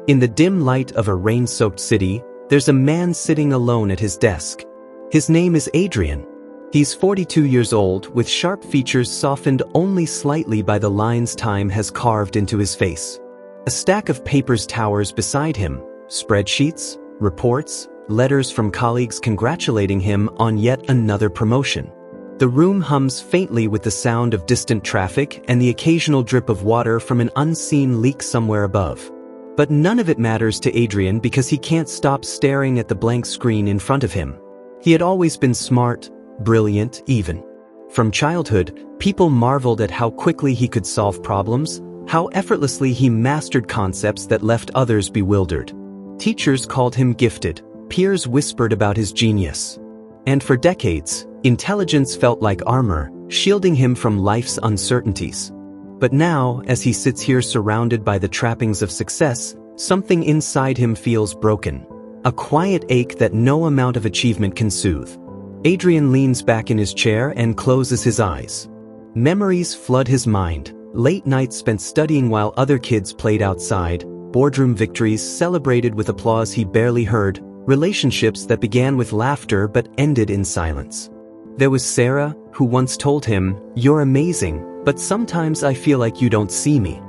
In the dim light of a rain-soaked city, there's a man sitting alone at his desk. His name is Adrian. He's 42 years old, with sharp features softened only slightly by the lines time has carved into his face. A stack of papers towers beside him, spreadsheets, reports, letters from colleagues congratulating him on yet another promotion. The room hums faintly with the sound of distant traffic and the occasional drip of water from an unseen leak somewhere above. But none of it matters to Adrian because he can't stop staring at the blank screen in front of him. He had always been smart, brilliant even. From childhood, people marveled at how quickly he could solve problems, how effortlessly he mastered concepts that left others bewildered. Teachers called him gifted, peers whispered about his genius. And for decades, intelligence felt like armor, shielding him from life's uncertainties. But now, as he sits here surrounded by the trappings of success, something inside him feels broken. A quiet ache that no amount of achievement can soothe. Adrian leans back in his chair and closes his eyes. Memories flood his mind. Late nights spent studying while other kids played outside, boardroom victories celebrated with applause he barely heard, relationships that began with laughter but ended in silence. There was Sarah, who once told him, "You're amazing, but sometimes I feel like you don't see me."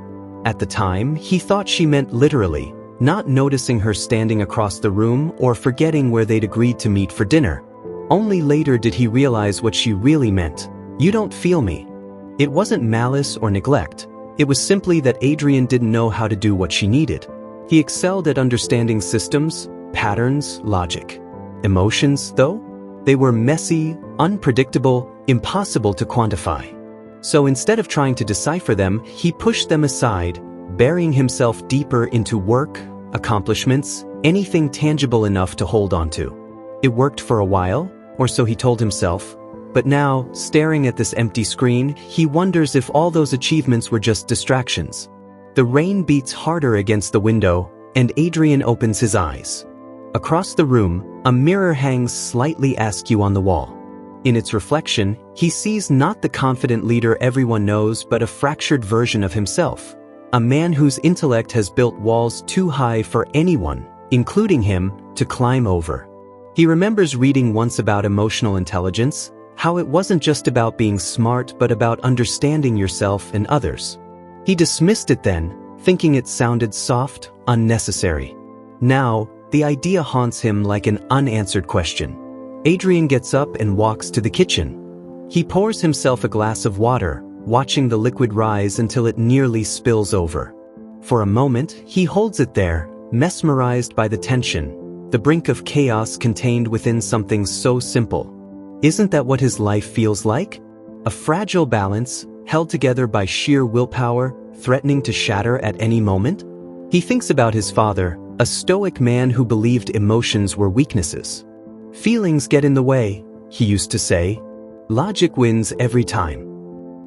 At the time, he thought she meant literally, not noticing her standing across the room or forgetting where they'd agreed to meet for dinner. Only later did he realize what she really meant. "You don't feel me." It wasn't malice or neglect. It was simply that Adrian didn't know how to do what she needed. He excelled at understanding systems, patterns, logic. Emotions, though? They were messy, unpredictable, impossible to quantify. So instead of trying to decipher them, he pushed them aside, burying himself deeper into work, accomplishments, anything tangible enough to hold on to. It worked for a while, or so he told himself, but now, staring at this empty screen, he wonders if all those achievements were just distractions. The rain beats harder against the window, and Adrian opens his eyes. Across the room, a mirror hangs slightly askew on the wall. In its reflection, he sees not the confident leader everyone knows but a fractured version of himself. A man whose intellect has built walls too high for anyone, including him, to climb over. He remembers reading once about emotional intelligence, how it wasn't just about being smart but about understanding yourself and others. He dismissed it then, thinking it sounded soft, unnecessary. Now, the idea haunts him like an unanswered question. Adrian gets up and walks to the kitchen. He pours himself a glass of water, watching the liquid rise until it nearly spills over. For a moment, he holds it there, mesmerized by the tension, the brink of chaos contained within something so simple. Isn't that what his life feels like? A fragile balance, held together by sheer willpower, threatening to shatter at any moment? He thinks about his father, a stoic man who believed emotions were weaknesses. "Feelings get in the way," he used to say. "Logic wins every time."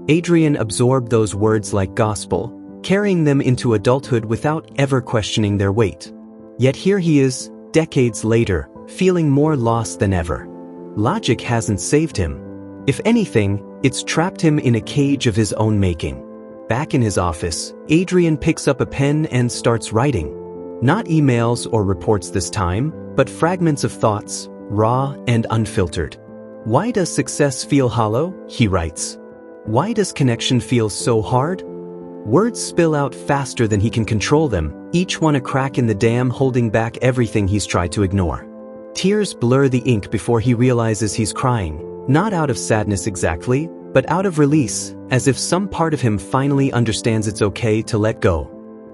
Adrian absorbed those words like gospel, carrying them into adulthood without ever questioning their weight. Yet here he is, decades later, feeling more lost than ever. Logic hasn't saved him. If anything, it's trapped him in a cage of his own making. Back in his office, Adrian picks up a pen and starts writing. Not emails or reports this time, but fragments of thoughts, raw and unfiltered. "Why does success feel hollow?" he writes. "Why does connection feel so hard?" Words spill out faster than he can control them, each one a crack in the dam holding back everything he's tried to ignore. Tears blur the ink before he realizes he's crying, not out of sadness exactly, but out of release, as if some part of him finally understands it's okay to let go.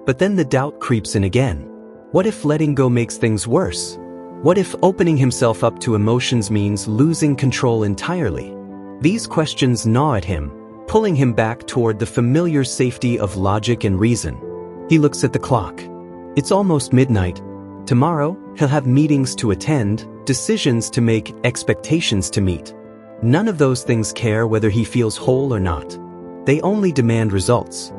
But then the doubt creeps in again. What if letting go makes things worse? What if opening himself up to emotions means losing control entirely? These questions gnaw at him, pulling him back toward the familiar safety of logic and reason. He looks at the clock. It's almost midnight. Tomorrow, he'll have meetings to attend, decisions to make, expectations to meet. None of those things care whether he feels whole or not. They only demand results.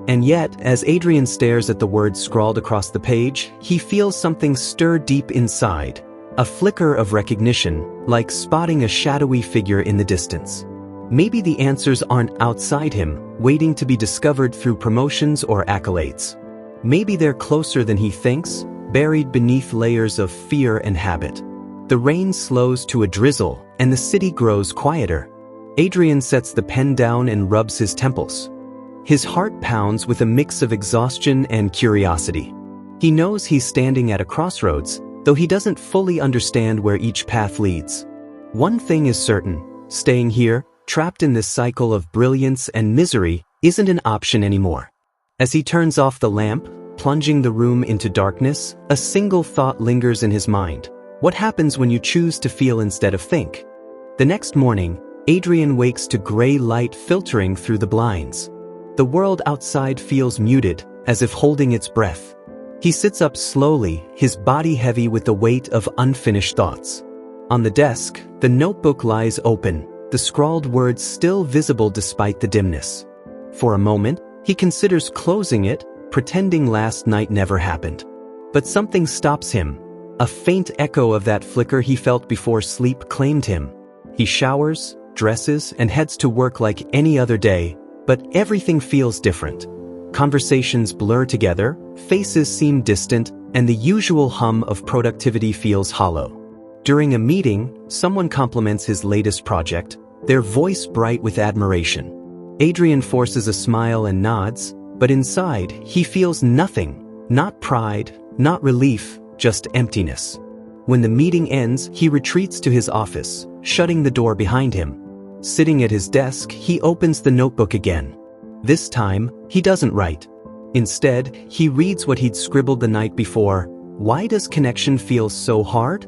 And yet, as Adrian stares at the words scrawled across the page, he feels something stir deep inside. A flicker of recognition, like spotting a shadowy figure in the distance. Maybe the answers aren't outside him, waiting to be discovered through promotions or accolades. Maybe they're closer than he thinks, buried beneath layers of fear and habit. The rain slows to a drizzle, and the city grows quieter. Adrian sets the pen down and rubs his temples. His heart pounds with a mix of exhaustion and curiosity. He knows he's standing at a crossroads, though he doesn't fully understand where each path leads. One thing is certain: staying here, trapped in this cycle of brilliance and misery, isn't an option anymore. As he turns off the lamp, plunging the room into darkness, a single thought lingers in his mind. What happens when you choose to feel instead of think? The next morning, Adrian wakes to gray light filtering through the blinds. The world outside feels muted, as if holding its breath. He sits up slowly, his body heavy with the weight of unfinished thoughts. On the desk, the notebook lies open, the scrawled words still visible despite the dimness. For a moment, he considers closing it, pretending last night never happened. But something stops him. A faint echo of that flicker he felt before sleep claimed him. He showers, dresses, and heads to work like any other day, but everything feels different. Conversations blur together, faces seem distant, and the usual hum of productivity feels hollow. During a meeting, someone compliments his latest project, their voice bright with admiration. Adrian forces a smile and nods, but inside, he feels nothing. Not pride, not relief, just emptiness. When the meeting ends, he retreats to his office, shutting the door behind him. Sitting at his desk, he opens the notebook again. This time, he doesn't write. Instead, he reads what he'd scribbled the night before. Why does connection feel so hard?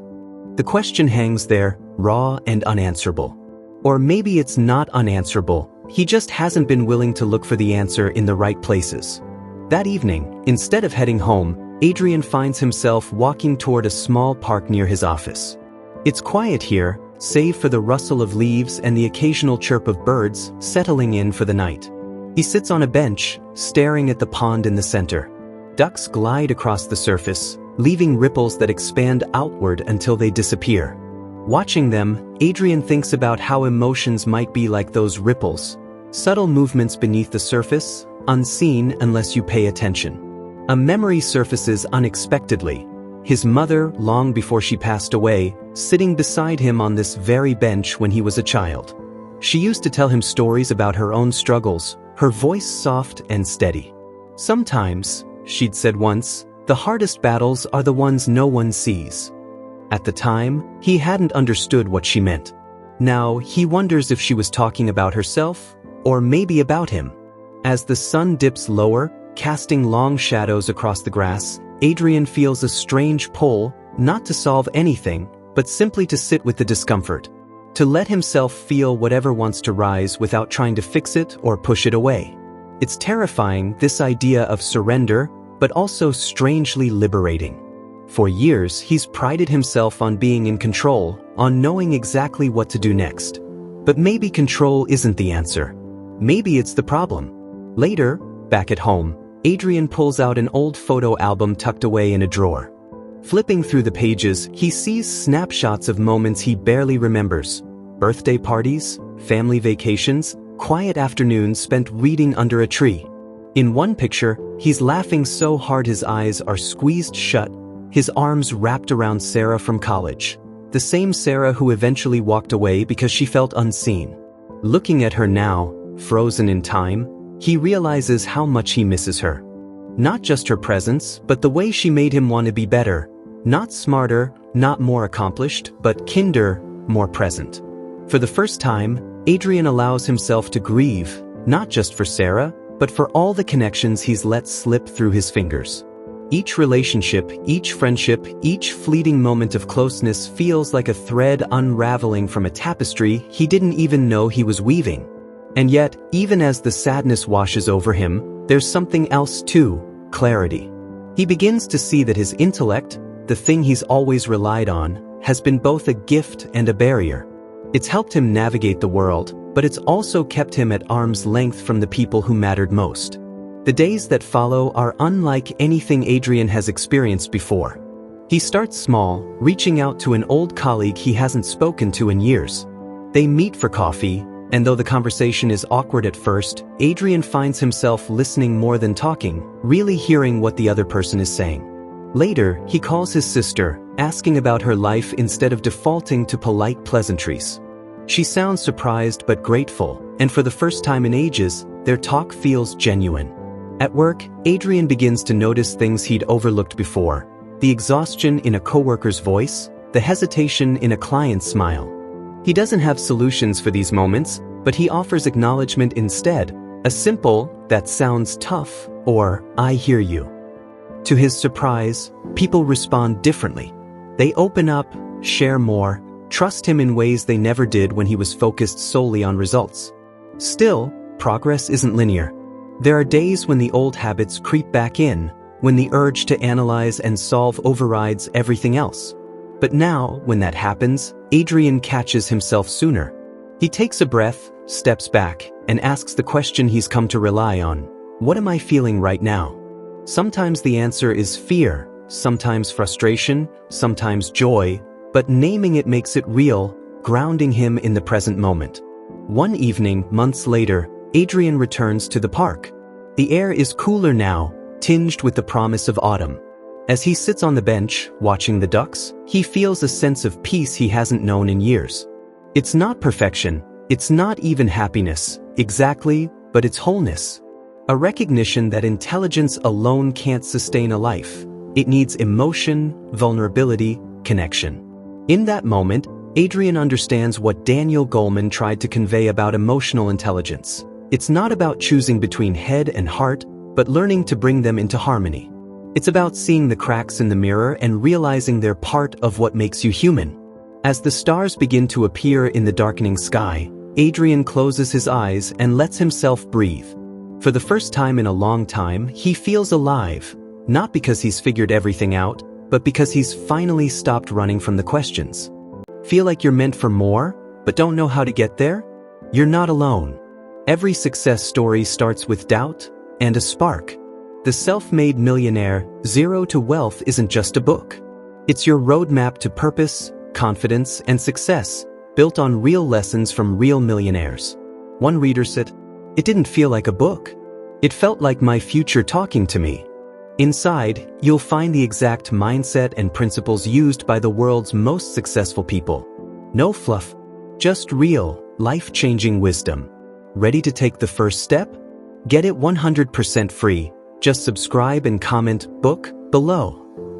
The question hangs there, raw and unanswerable. Or maybe it's not unanswerable, he just hasn't been willing to look for the answer in the right places. That evening, instead of heading home, Adrian finds himself walking toward a small park near his office. It's quiet here, save for the rustle of leaves and the occasional chirp of birds settling in for the night. He sits on a bench, staring at the pond in the center. Ducks glide across the surface, leaving ripples that expand outward until they disappear. Watching them, Adrian thinks about how emotions might be like those ripples, subtle movements beneath the surface, unseen unless you pay attention. A memory surfaces unexpectedly. His mother, long before she passed away, sitting beside him on this very bench when he was a child. She used to tell him stories about her own struggles, her voice soft and steady. Sometimes, she'd said once, the hardest battles are the ones no one sees. At the time, he hadn't understood what she meant. Now, he wonders if she was talking about herself, or maybe about him. As the sun dips lower, casting long shadows across the grass, Adrian feels a strange pull, not to solve anything, but simply to sit with the discomfort. To let himself feel whatever wants to rise without trying to fix it or push it away. It's terrifying, this idea of surrender, but also strangely liberating. For years, he's prided himself on being in control, on knowing exactly what to do next. But maybe control isn't the answer. Maybe it's the problem. Later, back at home, Adrian pulls out an old photo album tucked away in a drawer. Flipping through the pages, he sees snapshots of moments he barely remembers. Birthday parties, family vacations, quiet afternoons spent reading under a tree. In one picture, he's laughing so hard his eyes are squeezed shut, his arms wrapped around Sarah from college. The same Sarah who eventually walked away because she felt unseen. Looking at her now, frozen in time, he realizes how much he misses her. Not just her presence, but the way she made him want to be better. Not smarter, not more accomplished, but kinder, more present. For the first time, Adrian allows himself to grieve, not just for Sarah, but for all the connections he's let slip through his fingers. Each relationship, each friendship, each fleeting moment of closeness feels like a thread unraveling from a tapestry he didn't even know he was weaving. And yet, even as the sadness washes over him, there's something else too: clarity. He begins to see that his intellect, the thing he's always relied on, has been both a gift and a barrier. It's helped him navigate the world, but it's also kept him at arm's length from the people who mattered most. The days that follow are unlike anything Adrian has experienced before. He starts small, reaching out to an old colleague he hasn't spoken to in years. They meet for coffee, And though the conversation is awkward at first, Adrian finds himself listening more than talking, really hearing what the other person is saying. Later, he calls his sister, asking about her life instead of defaulting to polite pleasantries. She sounds surprised but grateful, and for the first time in ages, their talk feels genuine. At work, Adrian begins to notice things he'd overlooked before: the exhaustion in a coworker's voice, the hesitation in a client's smile. He doesn't have solutions for these moments, but he offers acknowledgement instead, a simple, "that sounds tough," or "I hear you." To his surprise, people respond differently. They open up, share more, trust him in ways they never did when he was focused solely on results. Still, progress isn't linear. There are days when the old habits creep back in, when the urge to analyze and solve overrides everything else. But now, when that happens, Adrian catches himself sooner. He takes a breath, steps back, and asks the question he's come to rely on: what am I feeling right now? Sometimes the answer is fear, sometimes frustration, sometimes joy, but naming it makes it real, grounding him in the present moment. One evening, months later, Adrian returns to the park. The air is cooler now, tinged with the promise of autumn. As he sits on the bench, watching the ducks, he feels a sense of peace he hasn't known in years. It's not perfection, it's not even happiness, exactly, but it's wholeness. A recognition that intelligence alone can't sustain a life. It needs emotion, vulnerability, connection. In that moment, Adrian understands what Daniel Goleman tried to convey about emotional intelligence. It's not about choosing between head and heart, but learning to bring them into harmony. It's about seeing the cracks in the mirror and realizing they're part of what makes you human. As the stars begin to appear in the darkening sky, Adrian closes his eyes and lets himself breathe. For the first time in a long time, he feels alive, not because he's figured everything out, but because he's finally stopped running from the questions. Feel like you're meant for more, but don't know how to get there? You're not alone. Every success story starts with doubt and a spark. The Self-Made Millionaire, Zero to Wealth isn't just a book. It's your roadmap to purpose, confidence, and success, built on real lessons from real millionaires. One reader said, "It didn't feel like a book. It felt like my future talking to me." Inside, you'll find the exact mindset and principles used by the world's most successful people. No fluff, just real, life-changing wisdom. Ready to take the first step? Get it 100% free. Just subscribe and comment "book" below.